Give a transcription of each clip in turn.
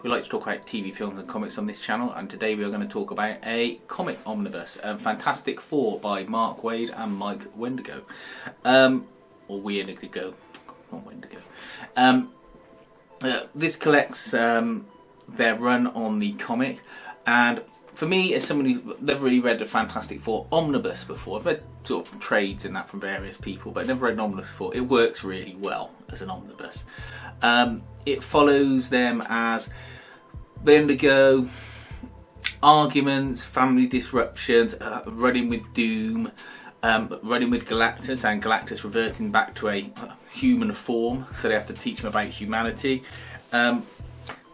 we like to talk about TV, films and comics on this channel, and today we are going to talk about a comic omnibus, Fantastic Four by Mark Waid and Mike Wendigo. Or Wendigo, not Wendigo. This collects their run on the comic, and for me, as someone who's never really read a Fantastic Four omnibus before, I've read sort of trades in that from various people, but I've never read an omnibus before. It works really well as an omnibus. It follows them as they undergo arguments, family disruptions, running with Doom, running with Galactus, and Galactus reverting back to a human form, so they have to teach him about humanity. And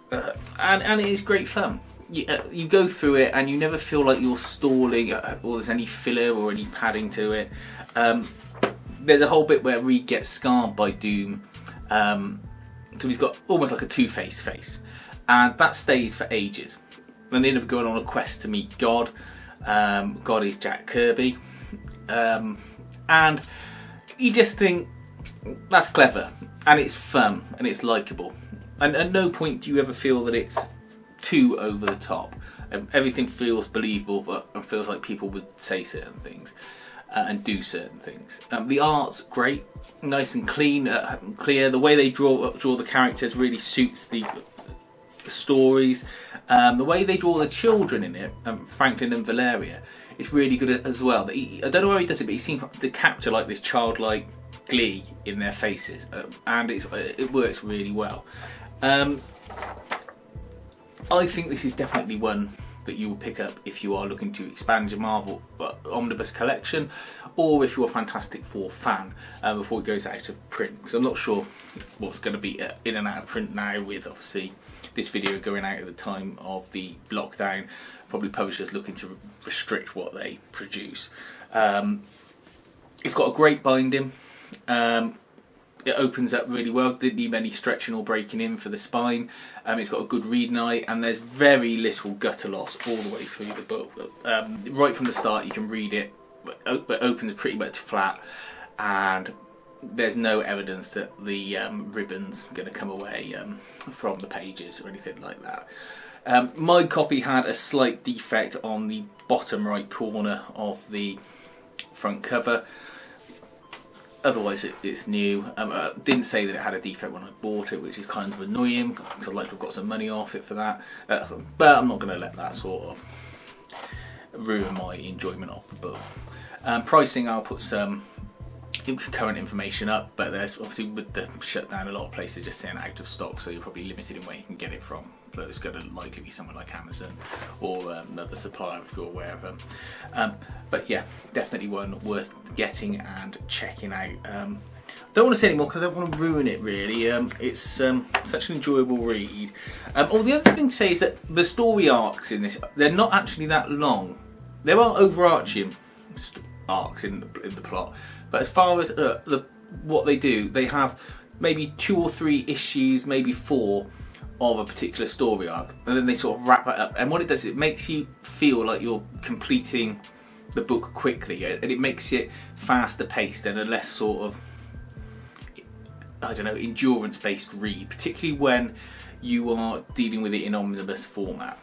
it is great fun. You go through it and you never feel like you're stalling or there's any filler or any padding to it. There's a whole bit where Reed gets scarred by Doom, so he's got almost like a two-faced face, and that stays for ages. Then they end up going on a quest to meet God. God is Jack Kirby, and you just think that's clever and it's fun and it's likeable, and at no point do you ever feel that it's too over the top. Everything feels believable, but it feels like people would say certain things and do certain things. The art's great, nice and clean, clear. The way they draw the characters really suits the stories. The way they draw the children in it, Franklin and Valeria, is really good as well. I don't know how he does it, but he seems to capture like this childlike glee in their faces, and it works really well. I think this is definitely one that you will pick up if you are looking to expand your Marvel Omnibus collection, or if you're a Fantastic Four fan before it goes out of print, because I'm not sure what's going to be in and out of print now, with obviously this video going out at the time of the lockdown, probably publishers looking to restrict what they produce. It's got a great binding. It opens up really well, didn't need any stretching or breaking in for the spine. It's got a good read night, and there's very little gutter loss all the way through the book. Right from the start you can read it, it opens pretty much flat, and there's no evidence that the ribbon's going to come away from the pages or anything like that. My copy had a slight defect on the bottom right corner of the front cover. Otherwise it's new. Didn't say that it had a defect when I bought it, which is kind of annoying because I'd like to have got some money off it for that. But I'm not going to let that sort of ruin my enjoyment of the book. Pricing, I'll put some current information up, but there's obviously, with the shutdown, a lot of places are just saying out of stock, so you're probably limited in where you can get it from. But it's going to likely be somewhere like Amazon or another supplier if you're aware of them. But yeah, definitely one worth getting and checking out. Don't want to say any more because I don't want to ruin it really. It's such an enjoyable read. The other thing to say is that the story arcs in this, they're not actually that long. There are overarching arcs in the plot, but as far as what they do, they have maybe 2 or 3 issues, maybe 4 of a particular story arc, and then they sort of wrap it up. And what it does, it makes you feel like you're completing the book quickly, and it makes it faster paced and a less sort of, I don't know, endurance based read, particularly when you are dealing with it in omnibus format.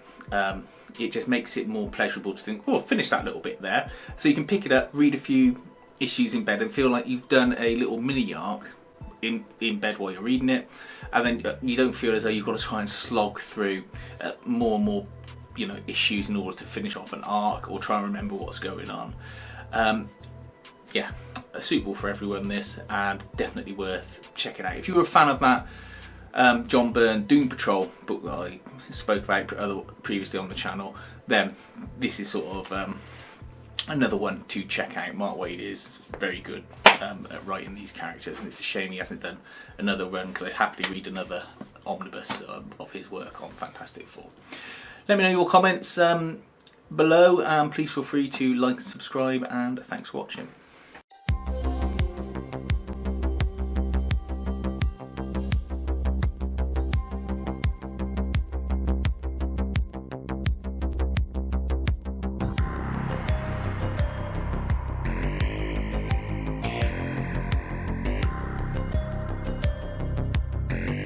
It just makes it more pleasurable to think, oh, finish that little bit there, so you can pick it up, read a few issues in bed and feel like you've done a little mini arc in bed while you're reading it, and then you don't feel as though you've got to try and slog through more and more issues in order to finish off an arc or try and remember what's going on. Yeah, suitable for everyone this, and definitely worth checking out. If you were a fan of that John Byrne Doom Patrol book that I spoke about previously on the channel, then this is sort of another one to check out. Mark Waid is very good at writing these characters, and it's a shame he hasn't done another run, because I'd happily read another omnibus of his work on Fantastic Four. Let me know your comments below, and please feel free to like and subscribe, and thanks for watching.